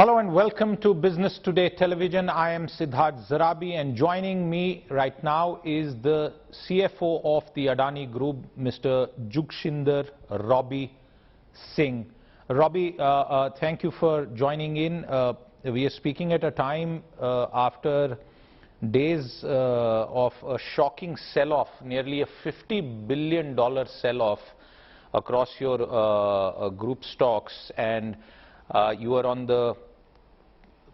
Hello and welcome to Business Today Television. I am Siddharth Zarabi and joining me right now is the CFO of the Adani Group, Mr. Jugeshinder Singh. Robbie, thank you for joining in. We are speaking at a time after days of a shocking sell-off, nearly a $50 billion sell-off across your group stocks, and you are on the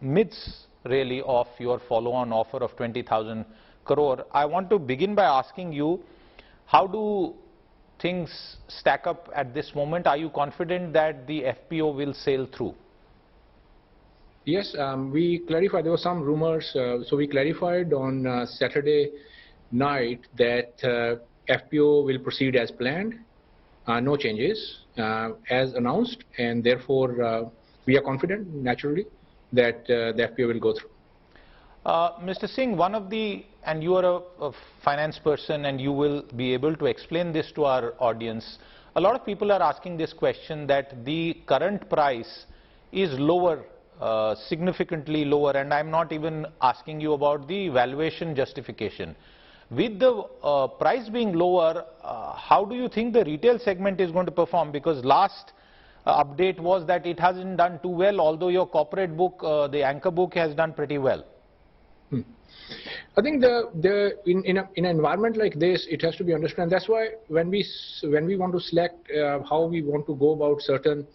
midst really of your follow-on offer of 20,000 crore. I want to begin by asking you, how do things stack up at this moment? Are you confident that the FPO will sail through? Yes, we clarified. There were some rumors, so we clarified on Saturday night that FPO will proceed as planned, no changes as announced, and therefore we are confident, naturally, that the FPO will go through. Mr. Singh, and you are a finance person and you will be able to explain this to our audience. A lot of people are asking this question, that the current price is lower, significantly lower, and I'm not even asking you about the valuation justification. With the price being lower, how do you think the retail segment is going to perform? Because last update was that it hasn't done too well, although your corporate book, the anchor book, has done pretty well. I think in an environment like this, it has to be understood. That's why when we want to select how we want to go about certain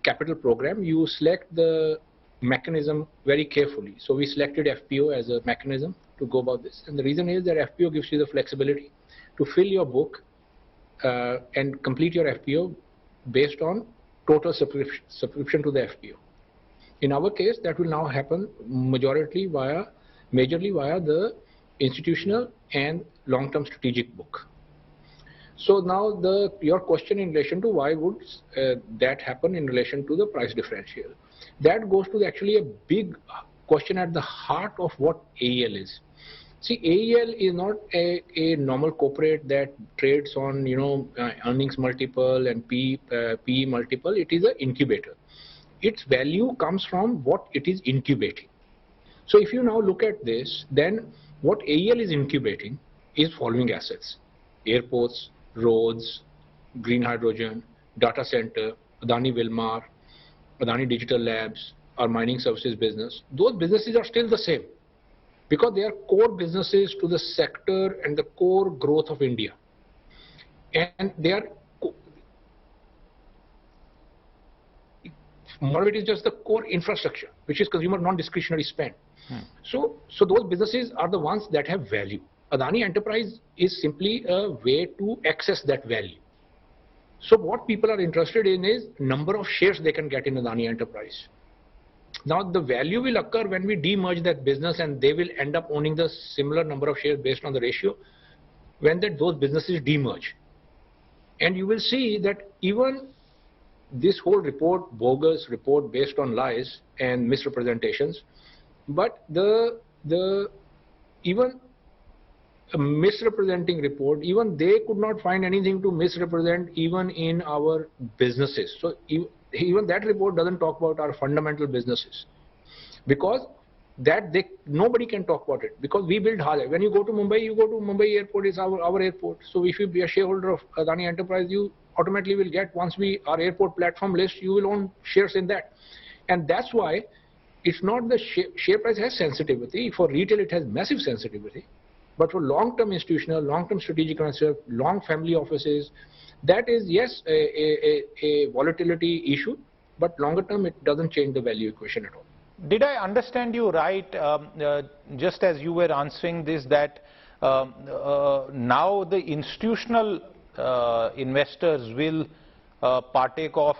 capital program, you select the mechanism very carefully. So we selected FPO as a mechanism to go about this, and the reason is that FPO gives you the flexibility to fill your book and complete your FPO based on total subscription to the FPO. In our case, that will now happen majorly via the institutional and long-term strategic book. So now your question in relation to why would that happen in relation to the price differential, that goes to actually a big question at the heart of what AEL is. See, AEL is not a normal corporate that trades on earnings multiple and PE multiple. It is an incubator. Its value comes from what it is incubating. So if you now look at this, then what AEL is incubating is following assets: airports, roads, green hydrogen, data center, Adani Wilmar, Adani Digital Labs, our mining services business. Those businesses are still the same, because they are core businesses to the sector and the core growth of India. And they are, more of it is just the core infrastructure, which is consumer non-discretionary spend. So those businesses are the ones that have value. Adani Enterprise is simply a way to access that value. So what people are interested in is number of shares they can get in Adani Enterprise. Now the value will occur when we demerge that business, and they will end up owning the similar number of shares based on the ratio when those businesses demerge. And you will see that even this whole report, bogus report based on lies and misrepresentations, but even a misrepresenting report, even they could not find anything to misrepresent even in our businesses. So even that report doesn't talk about our fundamental businesses, because nobody can talk about it, because we build harder. When you go to Mumbai airport is our airport. So if you be a shareholder of Adani Enterprise, you automatically will get, once our airport platform list, you will own shares in that. And that's why it's not the share price has sensitivity. For retail, it has massive sensitivity. But for long-term institutional, long-term strategic investor, long family offices, that is, yes, a volatility issue, but longer term, it doesn't change the value equation at all. Did I understand you right, just as you were answering this, that now the institutional investors will partake of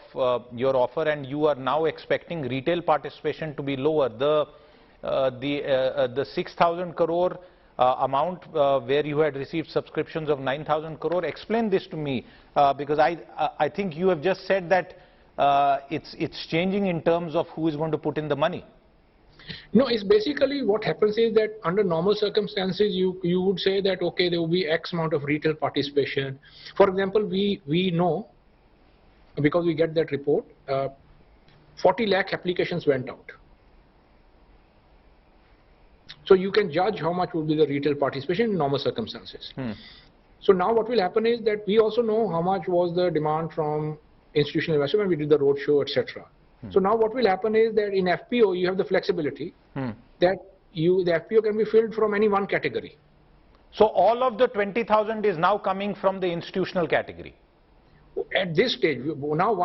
your offer, and you are now expecting retail participation to be lower? The 6,000 crore amount where you had received subscriptions of 9,000 crore. Explain this to me, because I think you have just said that it's changing in terms of who is going to put in the money. No, it's basically what happens is that under normal circumstances, you would say that, okay, there will be X amount of retail participation. For example, we know, because we get that report, 40 lakh applications went out. So you can judge how much would be the retail participation in normal circumstances. So now what will happen is that we also know how much was the demand from institutional investors when we did the roadshow, etc. So now what will happen is that in FPO you have the flexibility that the FPO can be filled from any one category. So all of the 20,000 is now coming from the institutional category? At this stage, now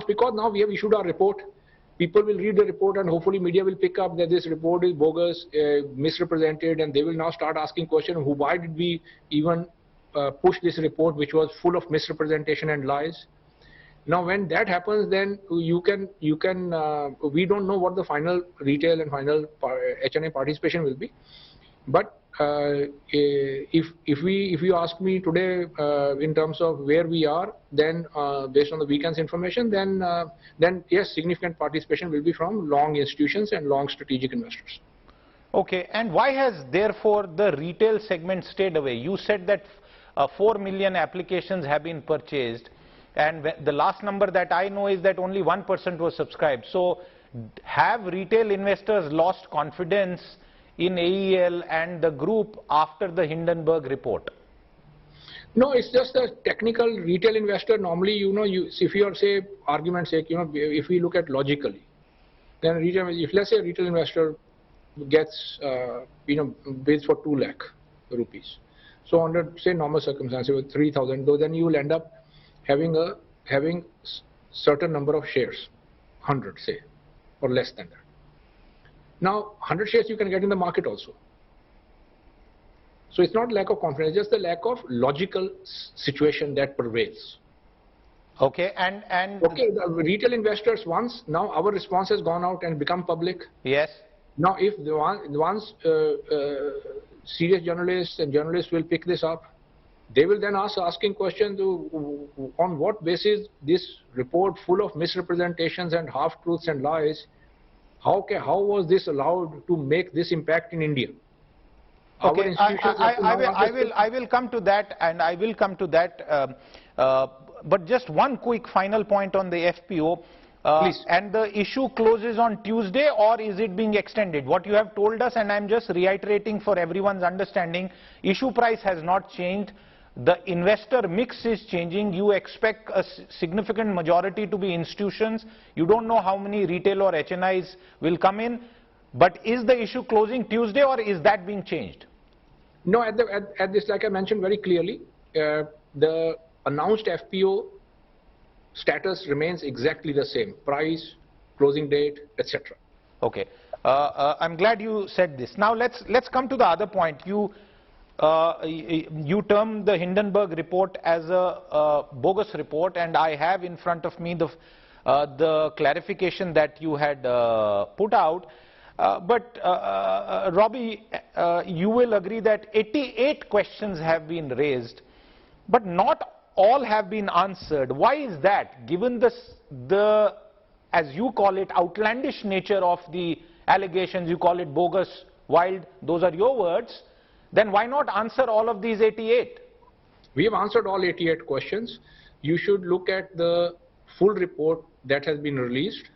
because now we have issued our report, people will read the report and hopefully media will pick up that this report is bogus, misrepresented, and they will now start asking questions, why did we even push this report which was full of misrepresentation and lies. Now when that happens, then we don't know what the final retail and final HNI participation will be. But if you ask me today in terms of where we are, then based on the weekend's information, then yes, significant participation will be from long institutions and long strategic investors. Okay, and why has therefore the retail segment stayed away? You said that 4 million applications have been purchased, and the last number that I know is that only 1% was subscribed. So have retail investors lost confidence in AEL and the group after the Hindenburg report? No, it's just a technical retail investor. Normally, if you are, say, argument's sake, if we look at logically, then if let's say a retail investor gets, bids for 2 lakh rupees. So under, say, normal circumstances with 3,000, though, then you will end up having certain number of shares, 100, say, or less than that. Now, 100 shares you can get in the market also. So it's not lack of confidence, just the lack of logical situation that prevails. Okay, okay, the retail investors, now our response has gone out and become public. Yes. Now, if once serious journalists and journalists will pick this up, they will then asking questions on what basis this report full of misrepresentations and half-truths and lies, how was this allowed to make this impact in India? Okay, I will come to that, and I will come to that. But just one quick final point on the FPO. Please. And the issue closes on Tuesday, or is it being extended? What you have told us, and I'm just reiterating for everyone's understanding, issue price has not changed. The investor mix is changing. You expect a significant majority to be institutions. You don't know how many retail or HNIs will come in. But is the issue closing Tuesday, or is that being changed? No, at this, like I mentioned very clearly, the announced FPO status remains exactly the same: price, closing date, etc. Okay, I'm glad you said this. Now let's come to the other point. You termed the Hindenburg report as a bogus report, and I have in front of me the clarification that you had put out. But Robbie, you will agree that 88 questions have been raised, but not all have been answered. Why is that? Given the, as you call it, outlandish nature of the allegations, you call it bogus, wild, those are your words, then why not answer all of these 88? We have answered all 88 questions. You should look at the full report that has been released.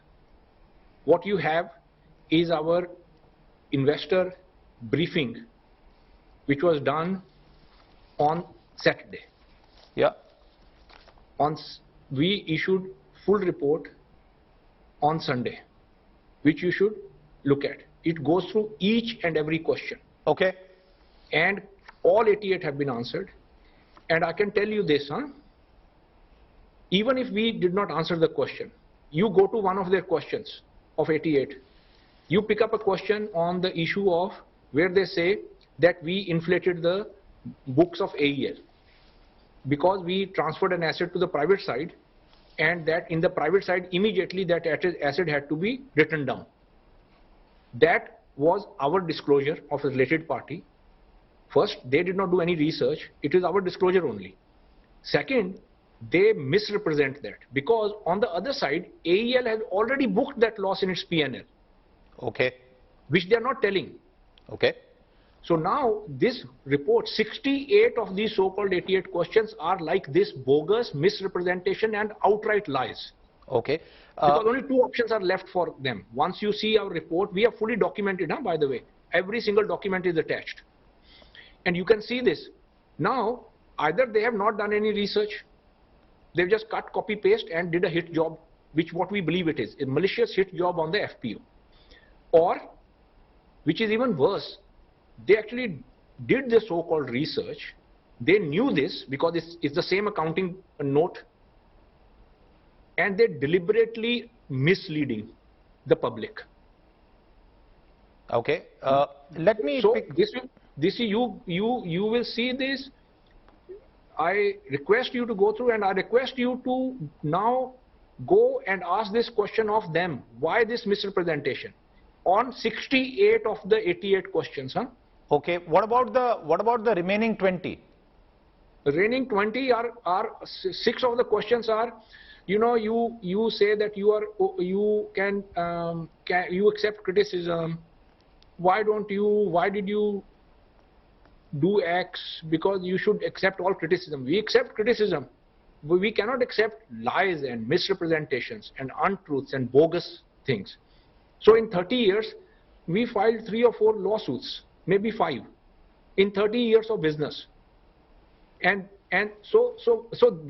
What you have is our investor briefing, which was done on Saturday. Yeah. We issued full report on Sunday, which you should look at. It goes through each and every question. Okay. And all 88 have been answered. And I can tell you this, even if we did not answer the question, you go to one of their questions of 88, you pick up a question on the issue of where they say that we inflated the books of AEL because we transferred an asset to the private side, and that in the private side immediately that asset had to be written down. That was our disclosure of a related party. First, they did not do any research. It is our disclosure only. Second, they misrepresent that because on the other side, AEL has already booked that loss in its P&L. Okay. Which they are not telling. Okay. So now this report, 68 of these so-called 88 questions are like this bogus misrepresentation and outright lies. Okay. Because only two options are left for them. Once you see our report, we have fully documented, by the way. Every single document is attached. And you can see this. Now, either they have not done any research, they've just cut, copy, paste and did a hit job, which what we believe it is, a malicious hit job on the FPO. Or, which is even worse, they actually did the so-called research. They knew this because it's the same accounting note, and they deliberately misleading the public. Okay. Let me pick. This you will see this. I request you to go through, and I request you to now go and ask this question of them. Why this misrepresentation? On 68 of the 88 questions, huh? Okay. What about the remaining 20? The remaining 20 are 6 of the questions are, you say that you accept criticism. Why did you do X? Because you should accept all criticism. We accept criticism. We cannot accept lies and misrepresentations and untruths and bogus things. So in 30 years, we filed 3 or 4 lawsuits, maybe 5, in 30 years of business. And so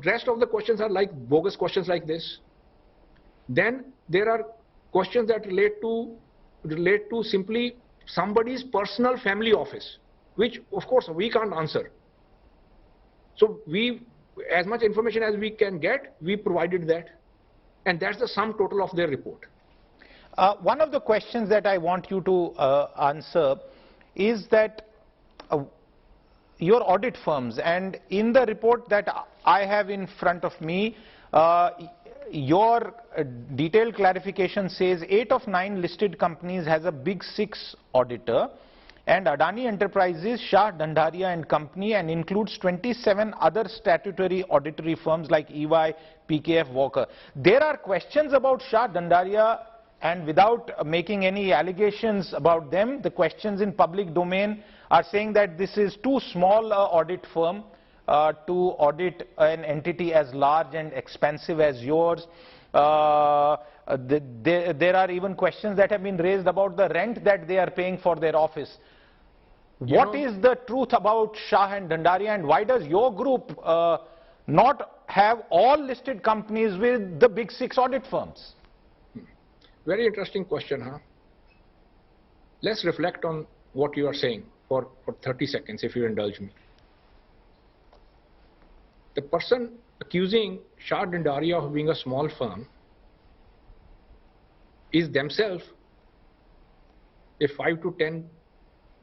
rest of the questions are like bogus questions like this. Then there are questions that relate to simply somebody's personal family office, which of course we can't answer. So as much information as we can get, we provided that, and that's the sum total of their report. One of the questions that I want you to answer is that your audit firms, and in the report that I have in front of me, your detailed clarification says 8 of 9 listed companies has a big 6 auditor, and Adani Enterprises, Shah Dhandaria and Company, and includes 27 other statutory auditory firms like EY, PKF, Walker. There are questions about Shah Dhandaria, and without making any allegations about them, the questions in public domain are saying that this is too small an audit firm to audit an entity as large and expensive as yours. There are even questions that have been raised about the rent that they are paying for their office. What is the truth about Shah and Dhandaria, and why does your group not have all listed companies with the big 6 audit firms? Very interesting question, huh? Let's reflect on what you are saying for 30 seconds, if you indulge me. The person accusing Shah Dhandaria of being a small firm is themselves a 5 to 10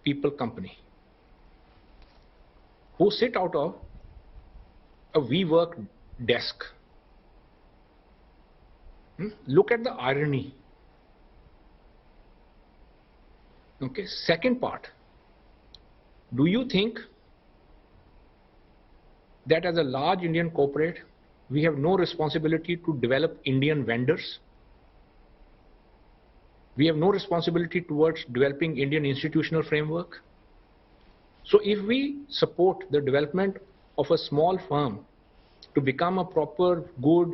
people company who sit out of a WeWork desk. Look at the irony. Okay, second part. Do you think that as a large Indian corporate, we have no responsibility to develop Indian vendors? We have no responsibility towards developing Indian institutional framework? So if we support the development of a small firm to become a proper, good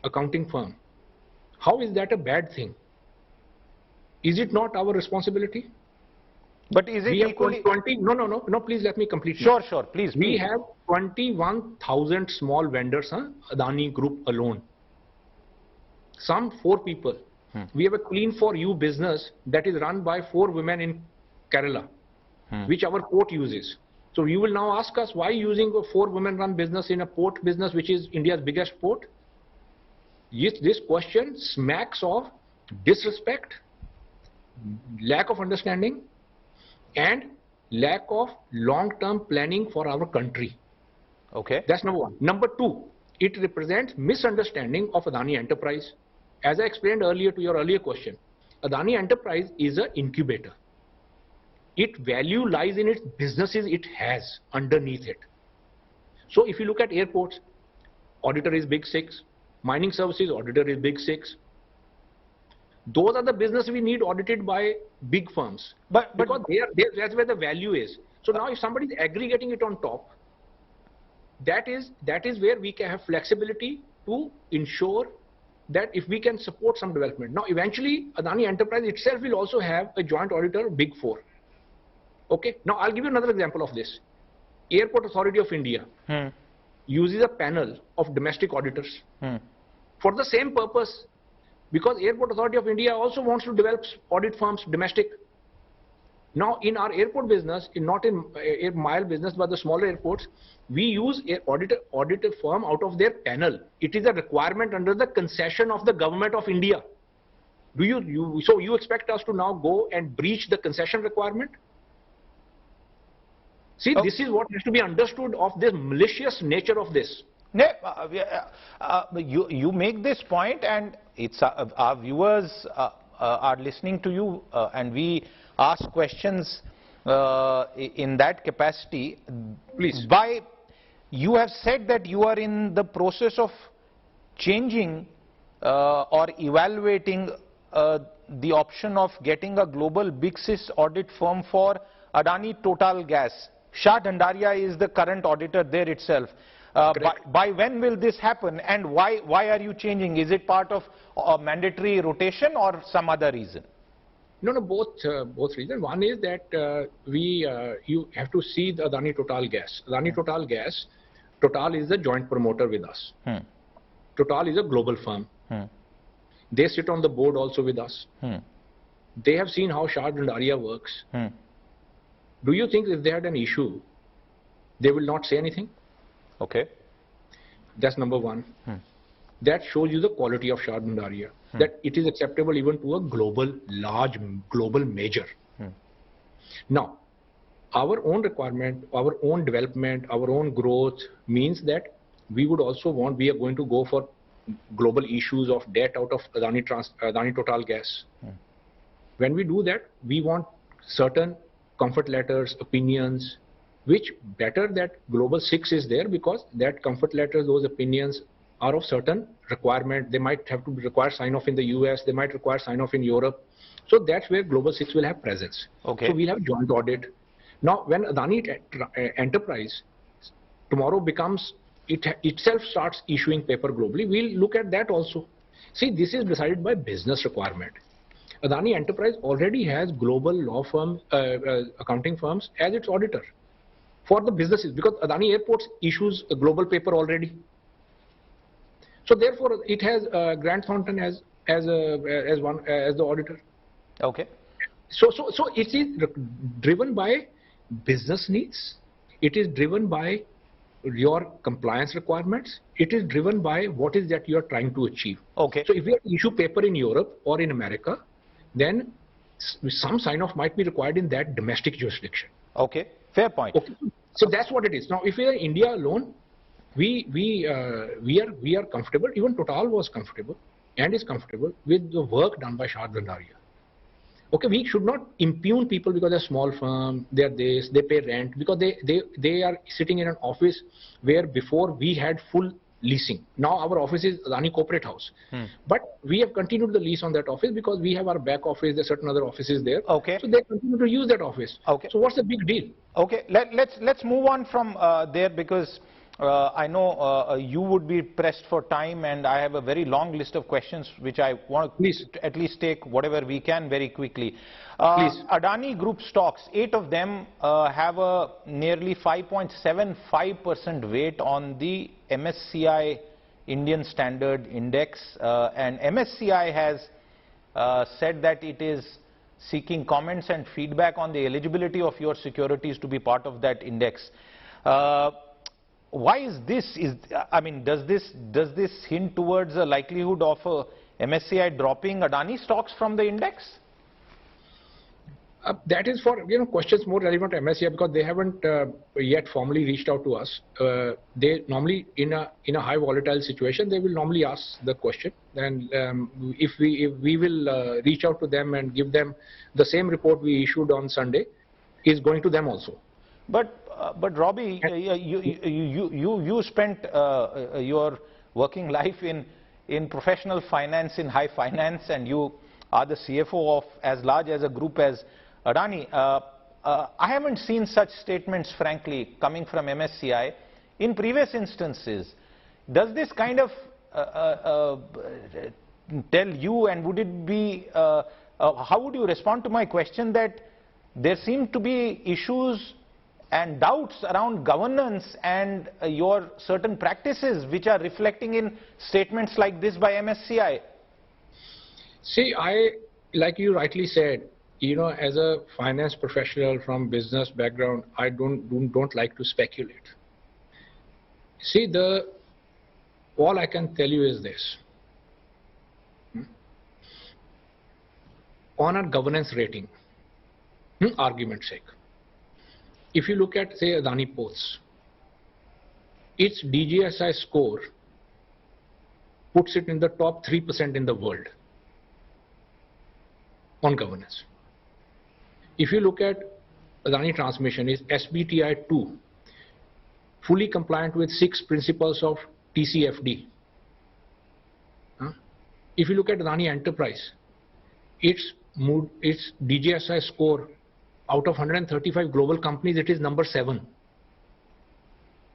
accounting firm, how is that a bad thing? Is it not our responsibility? But is it equally... No, please let me complete. Sure, please. We have 21,000 small vendors, Adani Group alone. Some 4 people. We have a Clean for You business that is run by 4 women in Kerala, which our port uses. So you will now ask us, why using a 4 women run business in a port business which is India's biggest port? Yes, this question smacks of disrespect, lack of understanding, and lack of long-term planning for our country. Okay. That's number 1. Number 2, it represents misunderstanding of Adani Enterprise. As I explained earlier to your earlier question, Adani Enterprise is an incubator. Its value lies in its businesses it has underneath it. So if you look at airports, auditor is big 6. Mining services, auditor is big 6. Those are the business we need audited by big firms. Because that's where the value is. So now if somebody is aggregating it on top, that is where we can have flexibility to ensure that if we can support some development. Now, eventually, Adani Enterprise itself will also have a joint auditor, Big Four. Okay. Now, I'll give you another example of this. Airport Authority of India uses a panel of domestic auditors for the same purpose, because Airport Authority of India also wants to develop audit firms domestic. Now, in our airport business, not in air mile business, but the smaller airports, we use an auditor firm out of their panel. It is a requirement under the concession of the government of India. So you expect us to now go and breach the concession requirement? See, this is what has to be understood of this malicious nature of this. You make this point, and it's our viewers are listening to you, and we ask questions in that capacity. Please. You have said that you are in the process of changing or evaluating the option of getting a global Big Six audit firm for Adani Total Gas. Shah Dhandaria is the current auditor there itself. By when will this happen, and why are you changing? Is it part of a mandatory rotation or some other reason? No, both reasons. One is that you have to see the Adani Total Gas. Adani Total Gas, Total is a joint promoter with us. Total is a global firm. They sit on the board also with us. They have seen how Shah Dhandaria works. Do you think if they had an issue, they will not say anything? Okay. That's number one. That shows you the quality of Shah Dhandaria, that it is acceptable even to a large global major. Now, our own requirement, our own development, our own growth means that we would also we are going to go for global issues of debt out of Adani Total Gas. When we do that, we want certain comfort letters, opinions, which better that global six is there, because that comfort letters, those opinions are of certain requirement. They might have to require sign off in the US, they might require sign off in Europe. So that's where global six will have presence. Okay. So we'll have joint audit. Now, when Adani Enterprise tomorrow becomes, it itself starts issuing paper globally, we'll look at that also. See, this is decided by business requirement. Adani Enterprise already has global law firm, accounting firms as its auditor for the businesses, because Adani Airports issues a global paper already. So therefore, it has Grant Thornton as the auditor. Okay. So it is driven by business needs. It is driven by your compliance requirements. It is driven by what is that you are trying to achieve. Okay. So if you issue paper in Europe or in America, then some sign-off might be required in that domestic jurisdiction. Okay, fair point. Okay. So that's what it is. Now, if we are India alone, we are comfortable. Even Total was comfortable and is comfortable with the work done by Shah Dhandaria. Okay, we should not impugn people because they're small firm, they pay rent, because they are sitting in an office where before we had full leasing. Now our office is Adani Corporate House. But we have continued the lease on that office because we have our back office, there's certain other offices there. Okay. So they continue to use that office. Okay. So what's the big deal? Okay, let's move on from there, because I know you would be pressed for time, and I have a very long list of questions which I want to at least take whatever we can very quickly. Please. Adani Group stocks, 8 of them have a nearly 5.75% weight on the MSCI Indian Standard Index, and MSCI has said that it is seeking comments and feedback on the eligibility of your securities to be part of that index. Why is this? I mean, does this hint towards a likelihood of MSCI dropping Adani stocks from the index? That is for questions more relevant to MSCI, because they haven't yet formally reached out to us. They normally in a high volatile situation, they will normally ask the question, and if we will reach out to them and give them the same report we issued on Sunday is going to them also. But Robbie, you spent your working life in professional finance, in high finance, and you are the CFO of as large as a group as Adani. I haven't seen such statements, frankly, coming from MSCI in previous instances. Does this kind of tell you, and would it be, how would you respond to my question that there seem to be issues and doubts around governance and your certain practices which are reflecting in statements like this by MSCI? See, like you rightly said, you know, as a finance professional from business background, I don't like to speculate. See, all I can tell you is this. On a governance rating, argument's sake, if you look at, say, Adani Ports, its DJSI score puts it in the top 3% in the world on governance. If you look at Adani Transmission, is SBTI 2, fully compliant with 6 principles of TCFD. If you look at Adani Enterprise, its DJSI score out of 135 global companies, it is number 7.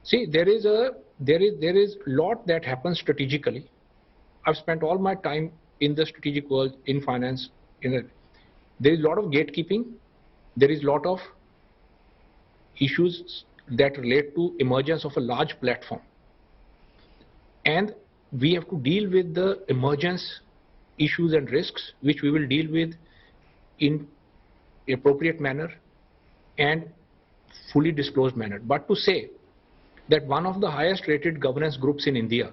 See, there is lot that happens strategically. I've spent all my time in the strategic world in finance. There is a lot of gatekeeping. There is a lot of issues that relate to emergence of a large platform. And we have to deal with the emergence issues and risks, which we will deal with in appropriate manner and fully disclosed manner. But to say that one of the highest rated governance groups in India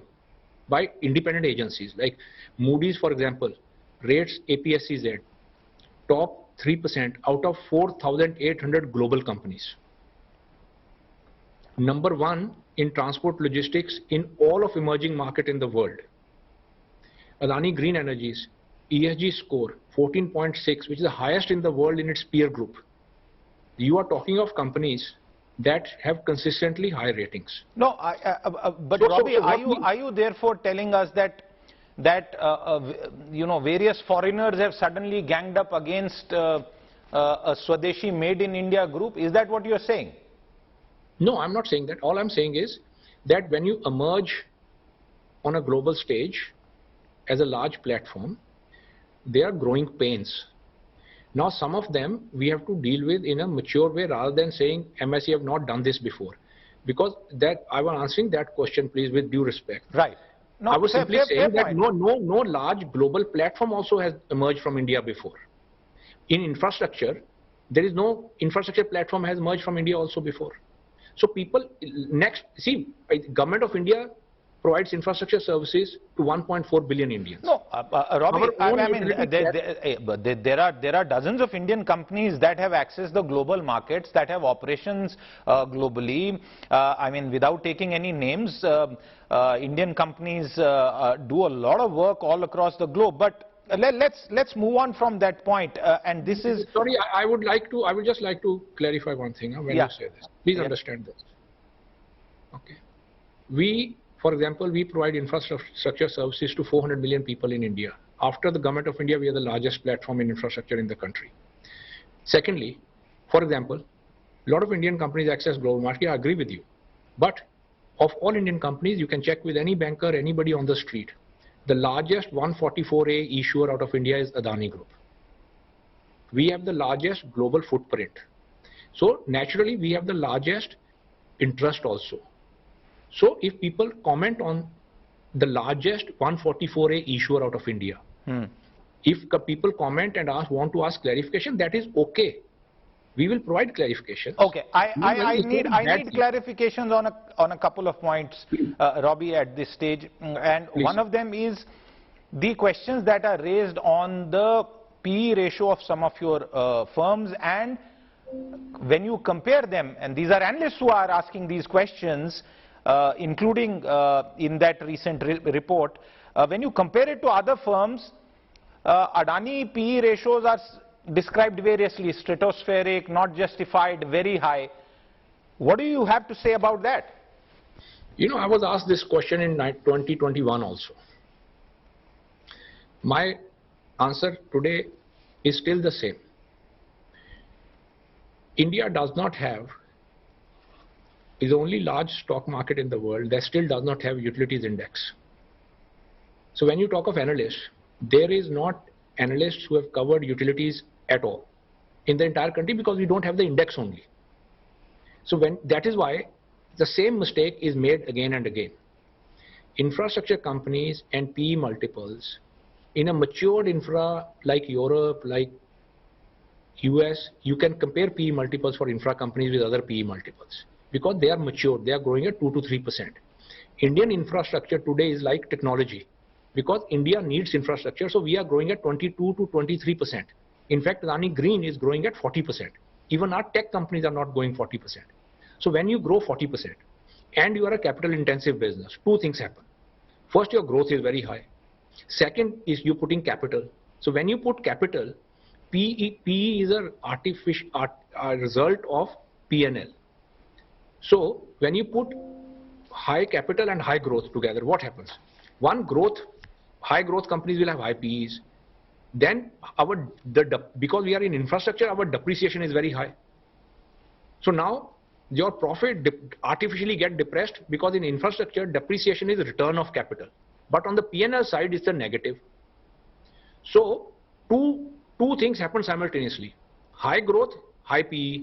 by independent agencies like Moody's, for example, rates APSEZ top 3% out of 4,800 global companies. Number 1 in transport logistics in all of emerging market in the world. Adani Green Energies ESG score 14.6, which is the highest in the world in its peer group. You are talking of companies that have consistently high ratings. No, but Robbie, are you therefore telling us that you know, various foreigners have suddenly ganged up against a Swadeshi Made in India group? Is that what you're saying? No, I'm not saying that. All I'm saying is that when you emerge on a global stage as a large platform, they are growing pains. Now, some of them we have to deal with in a mature way rather than saying MSCI have not done this before. Because that I was answering that question, please, with due respect. Right. No, I was simply saying that no large global platform also has emerged from India before. In infrastructure, there is no infrastructure platform has emerged from India also before. So people government of India provides infrastructure services to 1.4 billion Indians. No, Robbie, I mean, there are dozens of Indian companies that have accessed the global markets, that have operations globally. I mean, without taking any names, Indian companies do a lot of work all across the globe. But let's move on from that point. And this is sorry, I would just like to clarify one thing when you say this. Please understand this. Okay, for example, we provide infrastructure services to 400 million people in India. After the government of India, we are the largest platform in infrastructure in the country. Secondly, for example, a lot of Indian companies access global market. I agree with you. But of all Indian companies, you can check with any banker, anybody on the street. The largest 144A issuer out of India is Adani Group. We have the largest global footprint. So naturally, we have the largest interest also. So if people comment on the largest 144A issuer out of India, if people comment and want to ask clarification, that is okay. We will provide clarification. Okay, I need clarifications on a couple of points, Robbie, at this stage. And please. One of them is the questions that are raised on the PE ratio of some of your firms, and when you compare them, and these are analysts who are asking these questions, including in that recent report, when you compare it to other firms, Adani PE ratios are described variously: stratospheric, not justified, very high. What do you have to say about that? You know, I was asked this question in 2021 also. My answer today is still the same. India does not have, is the only large stock market in the world that still does not have utilities index. So when you talk of analysts, there is not analysts who have covered utilities at all in the entire country because we don't have the index only. So that is why the same mistake is made again and again. Infrastructure companies and PE multiples in a matured infra like Europe, like US, you can compare PE multiples for infra companies with other PE multiples because they are mature, they are growing at 2 to 3%. Indian infrastructure today is like technology because India needs infrastructure, so we are growing at 22 to 23%. In fact, Adani Green is growing at 40%. Even our tech companies are not going 40%. So when you grow 40% and you are a capital intensive business, two things happen. First, your growth is very high. Second is you putting capital. So when you put capital, PE is a result of P&L. So when you put high capital and high growth together, what happens? One, high growth companies will have high PEs. Then because we are in infrastructure, our depreciation is very high. So now your profit artificially get depressed because in infrastructure, depreciation is return of capital. But on the P&L side, it's a negative. So two things happen simultaneously. High growth, high PE.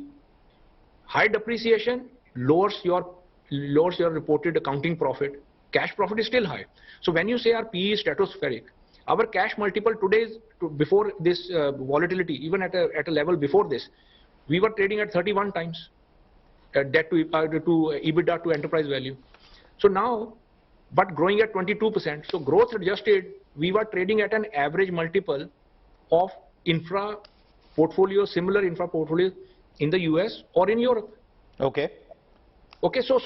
High depreciation lowers your reported accounting profit. Cash profit is still high. So when you say our PE is stratospheric, our cash multiple today is, before this volatility, even at a level before this, we were trading at 31 times debt to EBITDA to enterprise value. So now, but growing at 22%. So growth adjusted, we were trading at an average multiple of infra portfolio, similar infra portfolios in the US or in Europe. Okay. Okay, so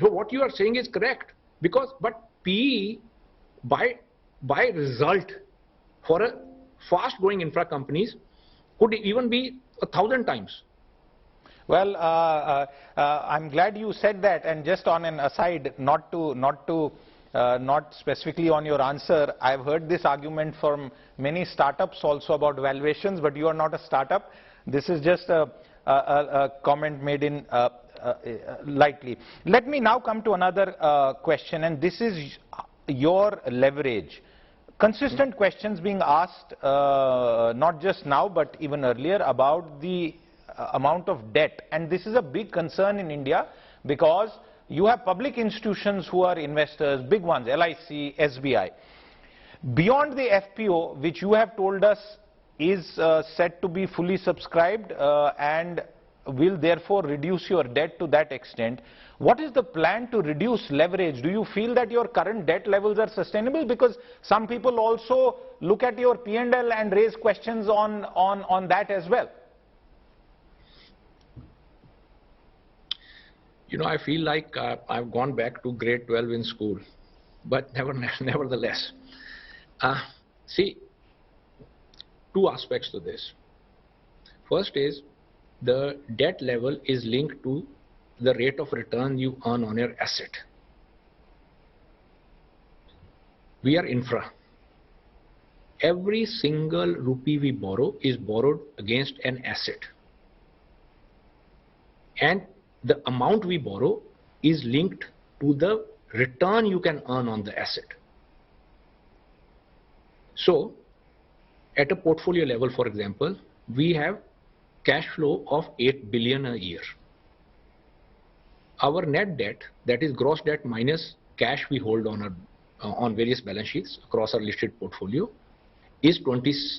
what you are saying is correct but PE by result for a fast growing infra companies could even be 1,000 times. Well, I'm glad you said that. And just on an aside, not specifically on your answer, I've heard this argument from many startups also about valuations, but you are not a startup. This is just a comment made in lightly. Let me now come to another question, and this is your leverage. Consistent questions being asked, not just now, but even earlier, about the amount of debt. And this is a big concern in India because you have public institutions who are investors, big ones, LIC, SBI. Beyond the FPO, which you have told us is said to be fully subscribed and will therefore reduce your debt to that extent, what is the plan to reduce leverage? Do you feel that your current debt levels are sustainable? Because some people also look at your P&L and raise questions on that as well. You know, I feel like I've gone back to grade 12 in school, but nevertheless, see, two aspects to this. First is the debt level is linked to the rate of return you earn on your asset. We are infra. Every single rupee we borrow is borrowed against an asset. And the amount we borrow is linked to the return you can earn on the asset. So, at a portfolio level, for example, we have cash flow of 8 billion a year. Our net debt, that is gross debt minus cash we hold on various balance sheets across our listed portfolio, is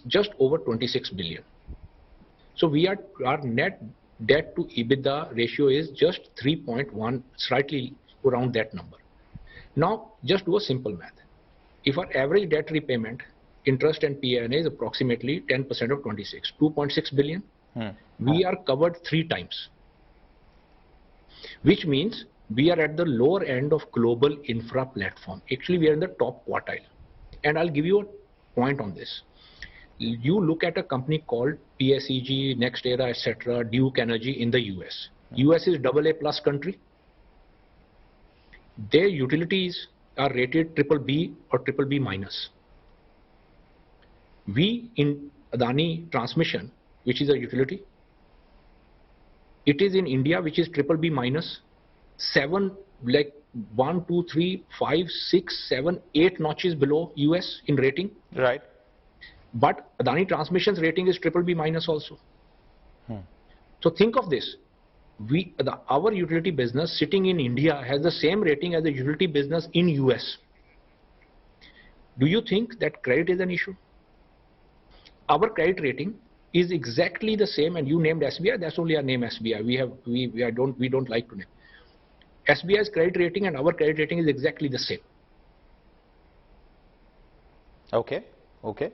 just over 26 billion. So our net debt to EBITDA ratio is just 3.1, slightly around that number. Now, just do a simple math. If our average debt repayment, interest and P&A is approximately 10% of 26, 2.6 billion, we are covered 3 times. Which means we are at the lower end of global infra platform. Actually, we are in the top quartile. And I'll give you a point on this. You look at a company called PSEG, NextEra, etc., Duke Energy in the US. US is AA plus country. Their utilities are rated BBB or BBB minus. We in Adani Transmission, which is a utility, it is in India, which is BBB minus, 7 like 1, 2, 3, 5, 6, 7, 8 notches below US in rating. Right. But Adani Transmission's rating is BBB minus also. So think of this. Our utility business sitting in India has the same rating as the utility business in US. Do you think that credit is an issue? Our credit rating is exactly the same, and you named SBI. That's only our name SBI. We don't like to name. SBI's credit rating and our credit rating is exactly the same. Okay. Okay.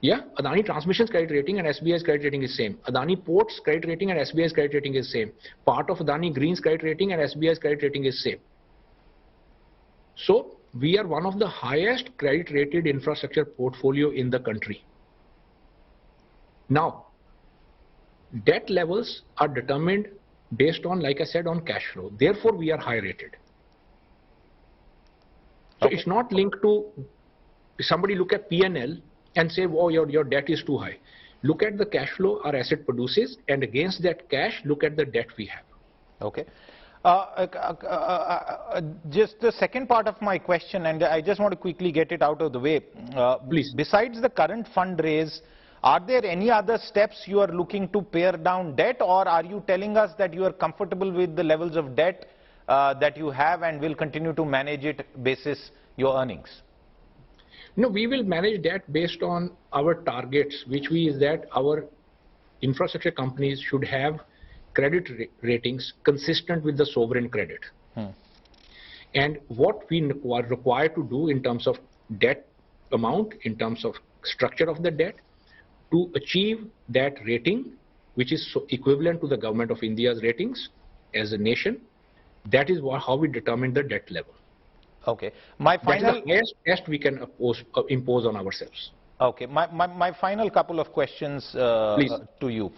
Yeah, Adani Transmission's credit rating and SBI's credit rating is same. Adani Port's credit rating and SBI's credit rating is same. Part of Adani Green's credit rating and SBI's credit rating is same. So we are one of the highest credit rated infrastructure portfolio in the country. Now, debt levels are determined based on, like I said, on cash flow. Therefore, we are high rated. So it's not linked to somebody look at P&L and say, oh, your debt is too high. Look at the cash flow our asset produces, and against that cash, look at the debt we have. Okay. Just the second part of my question, and I just want to quickly get it out of the way. Please. Besides the current fundraise, are there any other steps you are looking to pare down debt, or are you telling us that you are comfortable with the levels of debt that you have and will continue to manage it basis your earnings? No, we will manage that based on our targets, which is that our infrastructure companies should have credit ratings consistent with the sovereign credit. And what we are required to do in terms of debt amount, in terms of structure of the debt, to achieve that rating, which is equivalent to the government of India's ratings as a nation, that is how we determine the debt level. Okay. My final... That is the highest test we can impose on ourselves. Okay. My final couple of questions to you.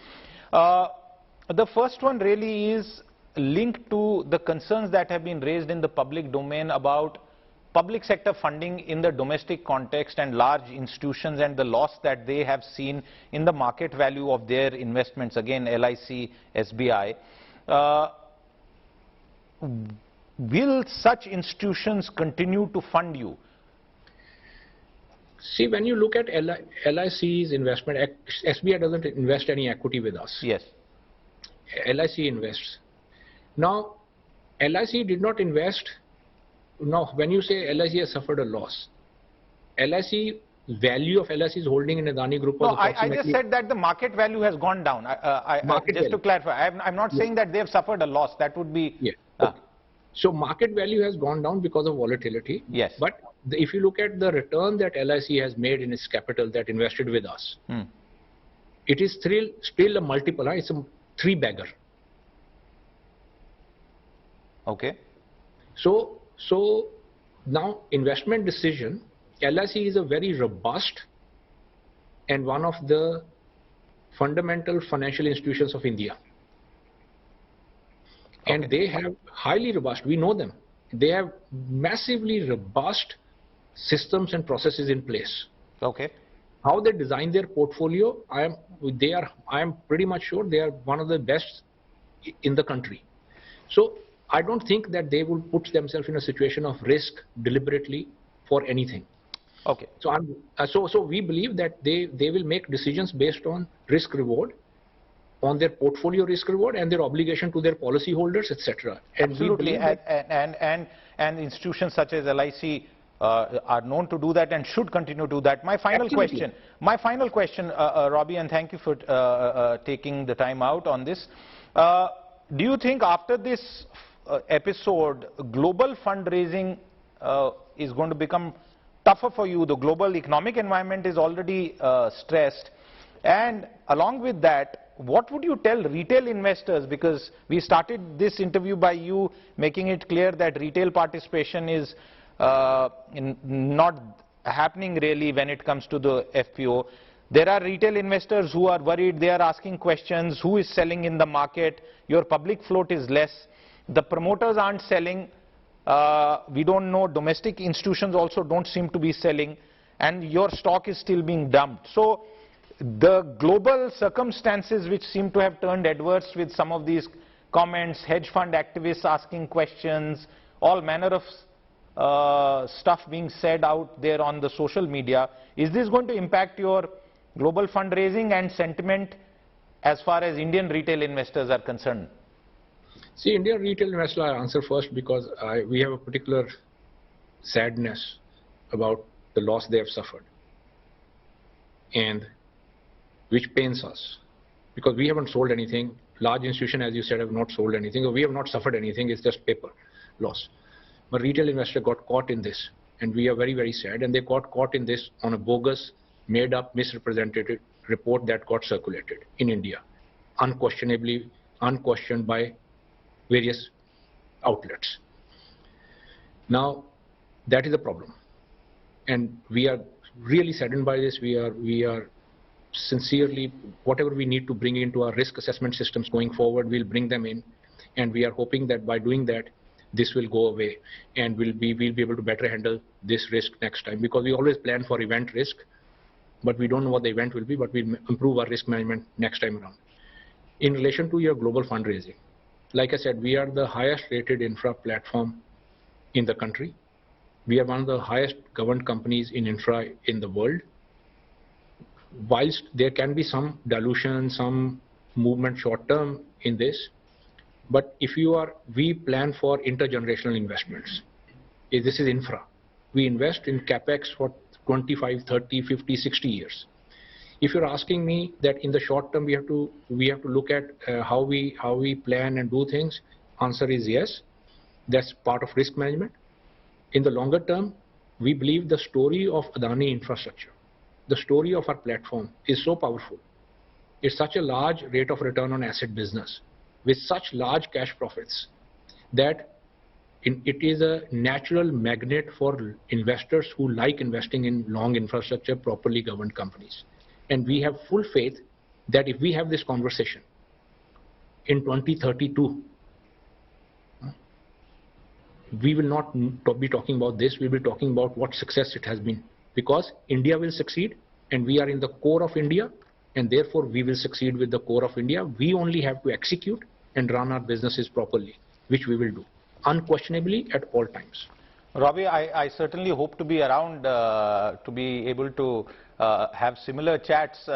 The first one really is linked to the concerns that have been raised in the public domain about public sector funding in the domestic context and large institutions and the loss that they have seen in the market value of their investments, again LIC, SBI. Will such institutions continue to fund you? See, when you look at LIC's investment, SBI doesn't invest any equity with us. Yes. LIC invests. Now, LIC did not invest. Now, when you say LIC has suffered a loss, LIC value of LIC's holding in Adani Group was approximately... I just said that the market value has gone down. Just to clarify, I'm not saying that they have suffered a loss. That would be... Yeah. Okay. So market value has gone down because of volatility. Yes. But if you look at the return that LIC has made in its capital that invested with us, it is still a multiple. It's a 3-bagger. Okay. So now investment decision, LIC is a very robust and one of the fundamental financial institutions of India. And they have highly robust, we know them, they have massively robust systems and processes in place. Okay. How they design their portfolio, I am pretty much sure they are one of the best in the country. So I don't think that they will put themselves in a situation of risk deliberately for anything. Okay. So we believe that they will make decisions based on risk reward, on their portfolio risk reward and their obligation to their policy holders, etc. Absolutely. And institutions such as LIC are known to do that and should continue to do that. My final question, Robbie, and thank you for taking the time out on this. Do you think after this episode, global fundraising is going to become tougher for you? The global economic environment is already stressed. And along with that, what would you tell retail investors? Because we started this interview by you making it clear that retail participation is not happening really when it comes to the FPO. There are retail investors who are worried, they are asking questions, who is selling in the market, your public float is less, the promoters aren't selling, we don't know, domestic institutions also don't seem to be selling, and your stock is still being dumped. So the global circumstances which seem to have turned adverse with some of these comments, hedge fund activists asking questions, all manner of stuff being said out there on the social media. Is this going to impact your global fundraising and sentiment as far as Indian retail investors are concerned? See, Indian retail investor, I answer first because we have a particular sadness about the loss they have suffered, and which pains us because we haven't sold anything. Large institutions, as you said, have not sold anything, or we have not suffered anything. It's just paper loss. But retail investor got caught in this, and we are very, very sad. And they got caught in this on a bogus, made-up, misrepresented report that got circulated in India, unquestionably, unquestioned by various outlets. Now, that is a problem, and we are really saddened by this. We are sincerely, whatever we need to bring into our risk assessment systems going forward, we'll bring them in, and we are hoping that by doing that, this will go away, and we'll be able to better handle this risk next time, because we always plan for event risk, but we don't know what the event will be, but we'll improve our risk management next time around. In relation to your global fundraising, like I said, we are the highest rated infra platform in the country. We are one of the highest governed companies in infra in the world. Whilst there can be some dilution, some movement short term in this, but we plan for intergenerational investments. This is infra. We invest in capex for 25, 30, 50, 60 years. If you're asking me that in the short term we have to look at how we plan and do things, answer is yes. That's part of risk management. In the longer term, we believe the story of Adani Infrastructure, the story of our platform is so powerful. It's such a large rate of return on asset business with such large cash profits that it is a natural magnet for investors who like investing in long infrastructure, properly governed companies. And we have full faith that if we have this conversation in 2032, we will not be talking about this, we will be talking about what success it has been. Because India will succeed, and we are in the core of India, and therefore we will succeed with the core of India. We only have to execute and run our businesses properly, which we will do, unquestionably at all times. Robbie, I certainly hope to be around to be able to have similar chats.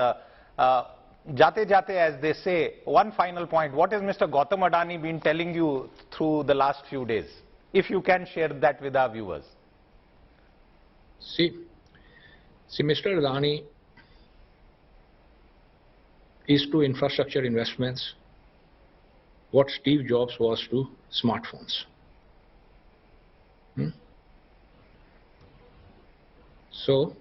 Jate jate, as they say, one final point. What has Mr. Gautam Adani been telling you through the last few days? If you can share that with our viewers. See, Mr. Adani is to infrastructure investments what Steve Jobs was to smartphones. So,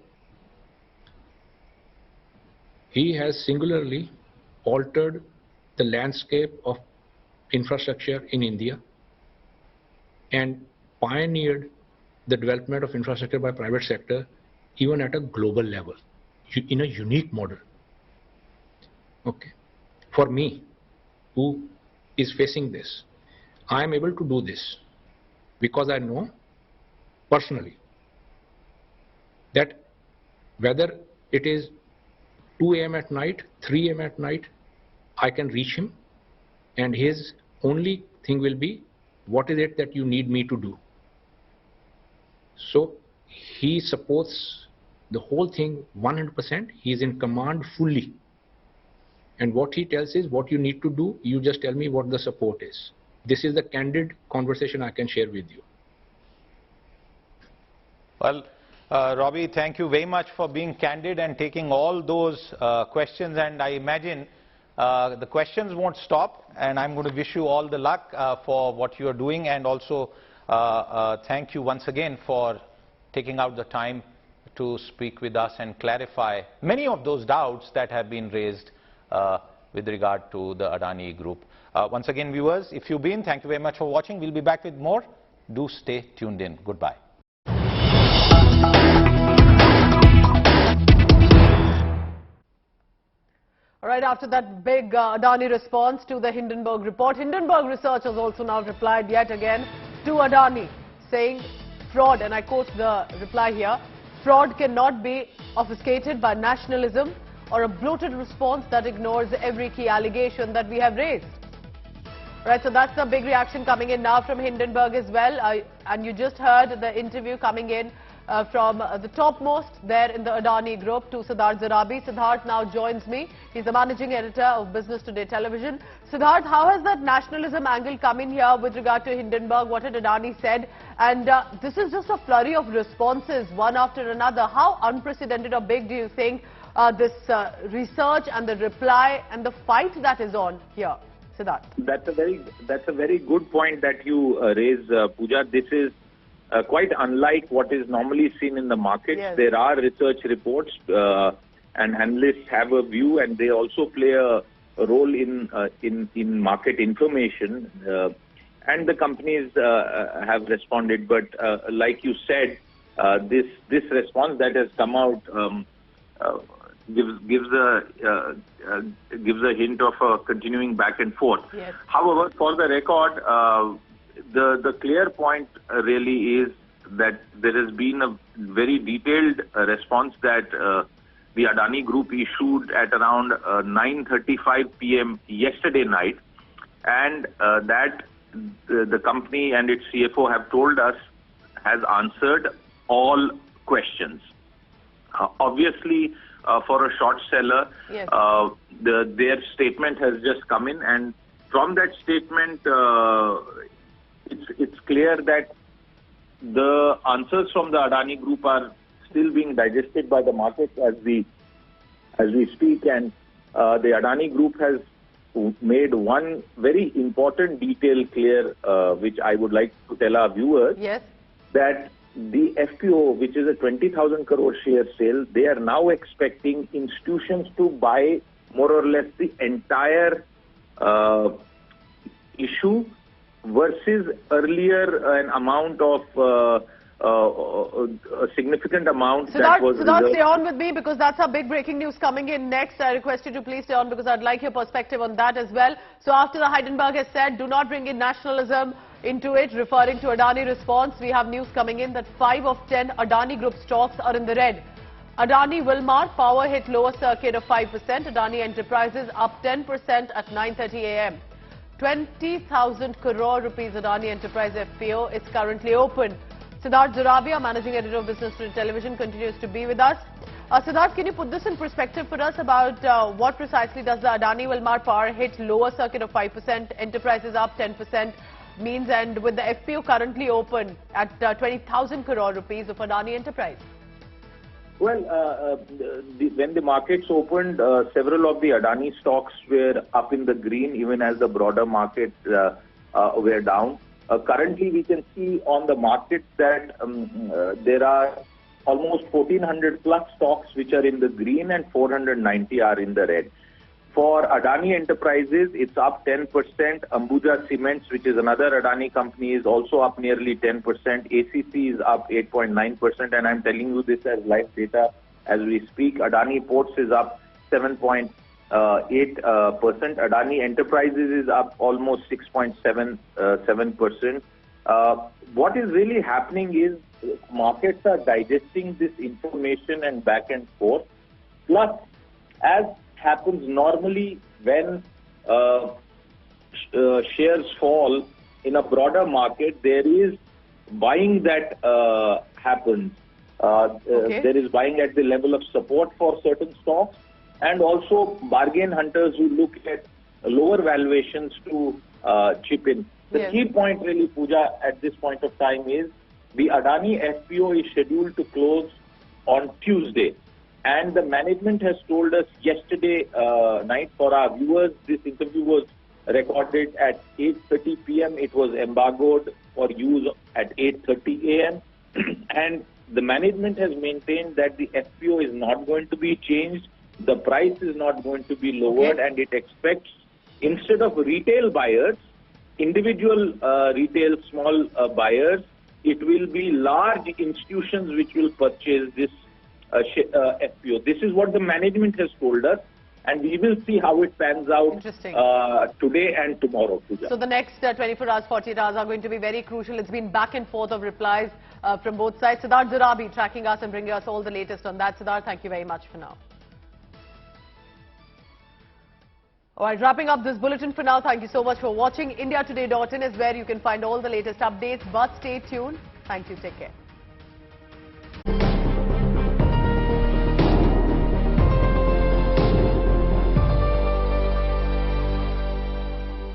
he has singularly altered the landscape of infrastructure in India and pioneered the development of infrastructure by private sector even at a global level in a unique model. Okay. For me, who is facing this, I am able to do this because I know personally that whether it is 2 a.m. at night, 3 a.m. at night, I can reach him, and his only thing will be, what is it that you need me to do? So he supports the whole thing 100%. He is in command fully. And what he tells is, what you need to do, you just tell me what the support is. This is the candid conversation I can share with you. Well, Robbie, thank you very much for being candid and taking all those questions, and I imagine the questions won't stop, and I'm going to wish you all the luck for what you are doing, and also thank you once again for taking out the time to speak with us and clarify many of those doubts that have been raised with regard to the Adani Group. Once again, viewers, if you've been, thank you very much for watching. We'll be back with more. Do stay tuned in. Goodbye. All right, after that big Adani response to the Hindenburg report, Hindenburg Research has also now replied yet again to Adani, saying fraud, and I quote the reply here, fraud cannot be obfuscated by nationalism or a bloated response that ignores every key allegation that we have raised. Right, so that's the big reaction coming in now from Hindenburg as well. And you just heard the interview coming in from the topmost there in the Adani group to Siddharth Zarabi. Siddharth now joins me. He's the managing editor of Business Today Television. Siddharth, how has that nationalism angle come in here with regard to Hindenburg? What had Adani said? And this is just a flurry of responses, one after another. How unprecedented or big do you think this research and the reply and the fight that is on here? Siddharth. That's a very good point that you raise, Pooja. This is quite unlike what is normally seen in the markets. Yes. There are research reports and analysts have a view, and they also play a role in market information. And the companies have responded. But like you said, this response that has come out gives a hint of a continuing back and forth. Yes. However, for the record, the clear point really is that there has been a very detailed response that the Adani Group issued at around 9:35 p.m. yesterday night, and that the company and its CFO have told us has answered all questions. Obviously, for a short seller, yes. Their statement has just come in, and from that statement, it's clear that the answers from the Adani Group are still being digested by the market as we speak, and the Adani Group has made one very important detail clear, which I would like to tell our viewers. Yes. That the FPO, which is a 20,000 crore share sale, they are now expecting institutions to buy more or less the entire issue versus earlier an amount of a significant amount that was Siddharth, reserved. stay on with me because that's our big breaking news coming in next. I request you to please stay on because I'd like your perspective on that as well. So after the Hindenburg has said, do not bring in nationalism into it, referring to Adani response, we have news coming in that 5 of 10 Adani Group stocks are in the red. Adani Wilmar Power hit lower circuit of 5%. Adani Enterprises up 10% at 9:30 a.m. 20,000 crore rupees Adani Enterprise FPO is currently open. Siddharth Zarabi, our managing editor of Business Today Television, continues to be with us. Siddharth, can you put this in perspective for us about what precisely does the Adani Wilmar Power hit lower circuit of 5%, Enterprises up 10% means, and with the FPO currently open at 20,000 crore rupees of Adani Enterprise? Well, when the markets opened, several of the Adani stocks were up in the green, even as the broader market were down. Currently, we can see on the market that there are almost 1,400 plus stocks which are in the green and 490 are in the red. For Adani Enterprises, it's up 10%. Ambuja Cements, which is another Adani company, is also up nearly 10%. ACC is up 8.9%, and I'm telling you this as live data as we speak. Adani Ports is up 7.8%. Adani Enterprises is up almost 6.7%. What is really happening is markets are digesting this information and back and forth. Plus, as happens normally when shares fall in a broader market, there is buying that happens. There is buying at the level of support for certain stocks, and also bargain hunters who look at lower valuations to chip in. The key point really, Pooja, at this point of time is the Adani FPO is scheduled to close on Tuesday. And the management has told us yesterday night, for our viewers, this interview was recorded at 8:30 p.m. It was embargoed for use at 8:30 a.m. And the management has maintained that the FPO is not going to be changed, the price is not going to be lowered, and it expects, instead of retail buyers, individual retail small buyers, it will be large institutions which will purchase this FPO. This is what the management has told us, and we will see how it pans out today and tomorrow, Pooja. So the next 24 hours, 48 hours are going to be very crucial. It's been back and forth of replies from both sides. Siddharth Zarabi tracking us and bringing us all the latest on that. Siddharth, thank you very much for now. All right, wrapping up this bulletin for now. Thank you so much for watching. IndiaToday.in is where you can find all the latest updates. But stay tuned. Thank you. Take care.